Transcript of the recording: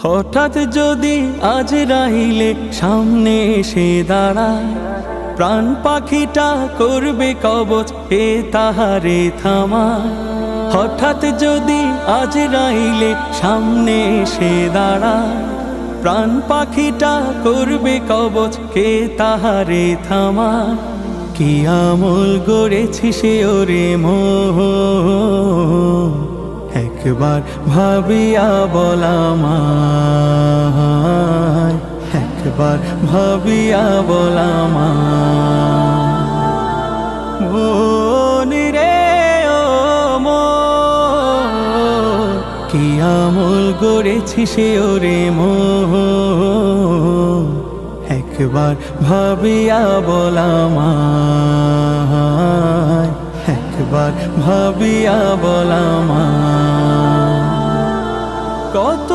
হঠাৎ যদি আজরাইলে সামনে এসে দাঁড়ায়, প্রাণ পাখিটা করবে কবচ, এ তাহারে থামায়। হঠাৎ যদি আজরাইলে সামনে এসে দাঁড়ায়, প্রাণ পাখিটা করবে কবচ, কে তাহারে থামায়। কি আমল গড়েছি সে ওরে মন, একবার ভাবিয়া বলা আমায়, একবার ভাবিয়া বলা আমায়। মন রে ও মন, কি আমল গড়েছি সে ওরে মন, একবার ভাবিয়া বলা আমায়, একবার ভাবিয়া বলা আমায়। কত